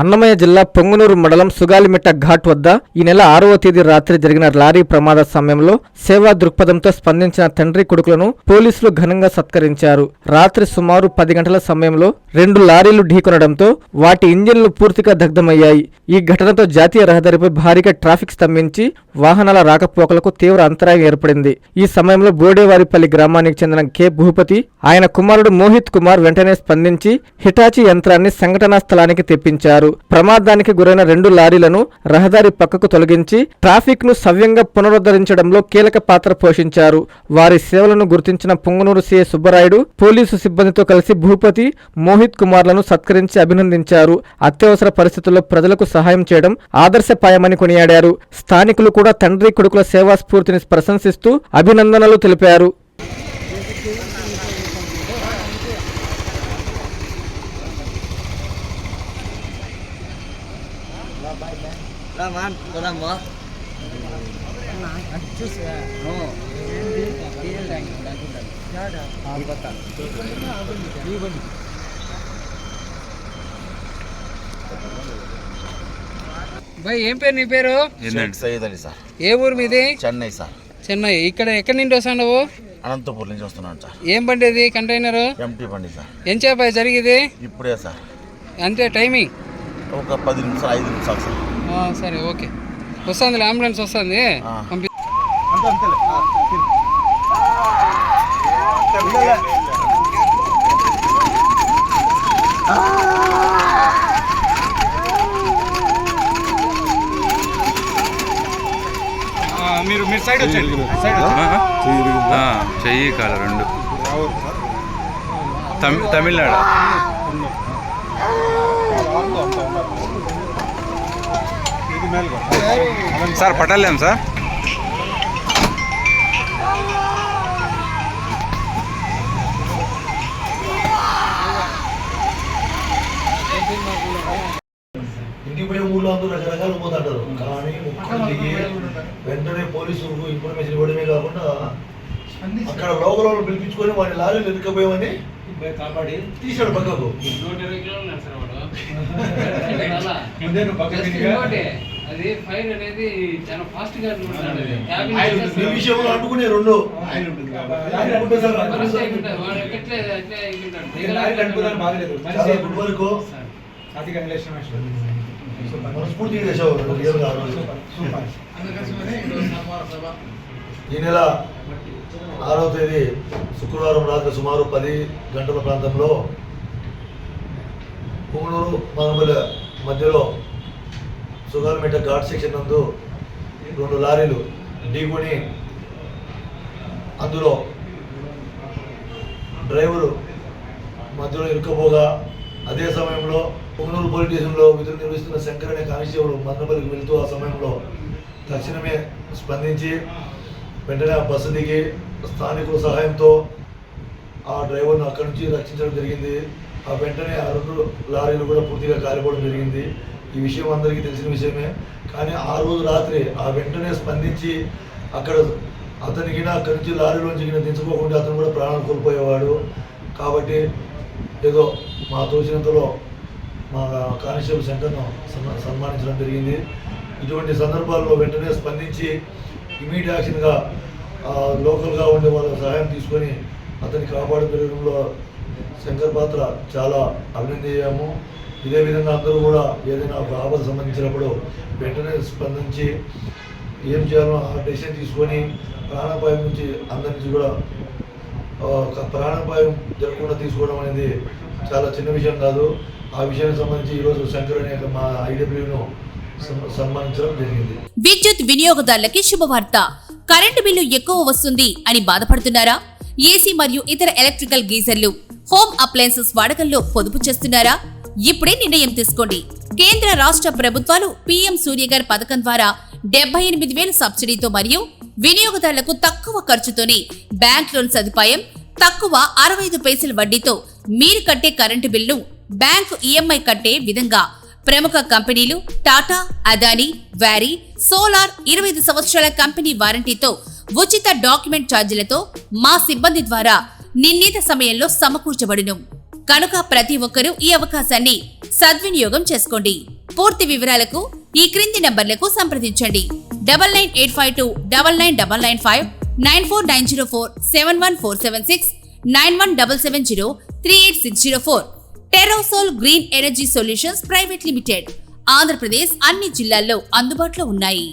అన్నమయ్య జిల్లా పొంగునూరు మండలం సుగాలిమిట్ట ఘాట్ వద్ద ఈ నెల 6వ తేదీ రాత్రి జరిగిన లారీ ప్రమాద సమయంలో సేవా దృక్పథంతో స్పందించిన తండ్రి కొడుకులను పోలీసులు ఘనంగా సత్కరించారు. రాత్రి సుమారు 10 గంటల సమయంలో 2 లారీలు ఢీకొనడంతో వాటి ఇంజిన్లు పూర్తిగా దగ్ధమయ్యాయి. ఈ ఘటనతో జాతీయ రహదారిపై భారీగా ట్రాఫిక్ స్తంభించి వాహనాల రాకపోకలకు తీవ్ర అంతరాయం ఏర్పడింది. ఈ సమయంలో బోడేవారిపల్లి గ్రామానికి చెందిన కె భూపతి, ఆయన కుమారుడు మోహిత్ కుమార్ వెంటనే స్పందించి హిటాచీ యంత్రాన్ని సంఘటనా స్థలానికి తెప్పించారు. ప్రమాదానికి గురైన 2 లారీలను రహదారి పక్కకు తొలగించి ట్రాఫిక్ ను సవ్యంగా పునరుద్ధరించడంలో కీలక పాత్ర పోషించారు. వారి సేవలను గుర్తించిన పొంగునూరు సిఐ సుబ్బరాయుడు పోలీసు సిబ్బందితో కలిసి భూపతి, మోహిత్ కుమార్లను సత్కరించి అభినందించారు. అత్యవసర పరిస్థితుల్లో ప్రజలకు సహాయం చేయడం ఆదర్శపాయమని కొనియాడారు. స్థానికులు కూడా తండ్రి కొడుకుల సేవా స్ఫూర్తిని ప్రశంసిస్తూ అభినందనలు తెలిపారు. భాయ్ ఏం పేరు నీ పేరు? సయ్యద్ అలీ సార్. ఏ ఊరు మీది? చెన్నై సార్. చెన్నై. ఇక్కడ ఎక్కడి నుండి వస్తావు నువ్వు? అనంతపూర్ నుంచి వస్తున్నాను సార్. ఏం బండి ఇది? కంటైనర్? ఎంటీ బండి సార్. ఏం చేప జరిగింది? ఇప్పుడే సార్. అంతే టైమింగ్? ఒక 10 నిమిషాలు 5 నిమిషాలు సార్. సరే ఓకే. వస్తుంది అంబులెన్స్ వస్తుంది. మీరు సైడ్ వచ్చేయండి. చెయ్యి కాల 2 తమిళనాడు సార్. పట్టలేం సార్. ఇంటికి పోయే ఊళ్ళో అందరూ రకరకాలు పోతుంటారు. కానీ ముఖ్యంగా వెంటనే పోలీసులకు ఇన్ఫర్మేషన్ ఇవ్వడమే కాకుండా అక్కడ లోకల్ పిలిపించుకొని వాడి లారీలు ఎదుకపోయామని కాపాడి తీసాడు పక్కకు. విషయంలో అంటుకునే 2 వరకు మనస్ఫూర్తిగా చేసేవారు. ఈ నెల 6వ తేదీ శుక్రవారం రాత్రి సుమారు 10 గంటల ప్రాంతంలో పొంగునూరు మనబల మధ్యలో సుగాలిమిట్ట ఘాట్ సెక్షన్ నందు 2 లారీలు ఢీకొని అందులో డ్రైవరు మధ్యలో ఇరుక్కుపోగా అదే సమయంలో పొంగునూరు పోలీస్ స్టేషన్లో విధులు నిర్వహిస్తున్న శంకర్ అనే కానిస్టేబుల్ మదనపల్లికి వెళ్తూ ఆ సమయంలో తక్షణమే స్పందించి వెంటనే ఆ బస్సు దిగి స్థానికుల సహాయంతో ఆ డ్రైవర్ను అక్కడి నుంచి రక్షించడం జరిగింది. ఆ వెంటనే ఆ 2 లారీలు కూడా పూర్తిగా కాలిపోవడం జరిగింది. ఈ విషయం అందరికీ తెలిసిన విషయమే. కానీ ఆ రోజు రాత్రి ఆ వెంటనే స్పందించి అక్కడ అతనికి అక్కడి నుంచి లారీలోంచి దించుకోకుండా అతను కూడా ప్రాణాలు కోల్పోయేవాడు. కాబట్టి ఏదో మా తోచినంతలో మా కానిస్టేబుల్ శంకర్ను సన్మానించడం జరిగింది. ఇటువంటి సందర్భాల్లో వెంటనే స్పందించి ఇమీడియట్ యాక్షన్గా లోకల్గా ఉండే వాళ్ళ సహాయం తీసుకొని అతన్ని కాపాడడంలో శంకర్ పాత్ర చాలా అభినందనీయము. ఇదే విధంగా అందరూ కూడా ఏదైనా ఒక ఆపద సంబంధించినప్పుడు వెంటనే స్పందించి ఏం చేయాలో ఆ డెసిషన్ తీసుకొని ప్రాణాపాయం నుంచి అందరి నుంచి కూడా ప్రాణాపాయం జరగకుండా తీసుకోవడం అనేది చాలా చిన్న విషయం కాదు. ఆ విషయానికి సంబంధించి ఈరోజు శంకర్ అనే మా ఐడబ్ల్యూను సన్మానించడం జరిగింది. విద్యుత్ వినియోగదారులకి శుభవార్త. కరెంటు బిల్లు ఎక్కువ వస్తుంది అని బాధపడుతున్నారా? ఏసీ మరియు ఇతర ఎలక్ట్రికల్ గీజర్లు, హోమ్ అప్లయన్సెస్ వాడకంలో పొదుపు చేస్తున్నారా? ఇప్పుడే నిర్ణయం తీసుకోండి. కేంద్ర రాష్ట్ర ప్రభుత్వాలు పీఎం సూర్యగర్ పథకం ద్వారా 78,000 సబ్సిడీతో మరియు వినియోగదారులకు తక్కువ ఖర్చుతోనే బ్యాంక్ లోన్ సదుపాయం, తక్కువ 65 పైసల వడ్డీతో మీరు కట్టే కరెంటు బిల్లు బ్యాంకు ఈఎంఐ కట్టే విధంగా ప్రముఖ కంపెనీలు టాటా, అదానీ, వారీ, సోలార్ 25 సంవత్సరాల కంపెనీ వారంటీతో ఉచిత డాక్యుమెంట్ ఛార్జీలతో మా సిబ్బంది ద్వారా నిర్ణీత సమయంలో సమకూర్చబడును. కనుక ప్రతి ఒక్కరూ ఈ అవకాశాన్ని సద్వినియోగం చేసుకోండి. పూర్తి వివరాలకు ఈ క్రింది నంబర్లకు సంప్రదించండి. 9985299995, 9490471476, 9177038604. Terosol green energy solutions private limited. Andhra Pradesh అన్ని జిల్లాల్లో అందుబాటులో ఉన్నాయి.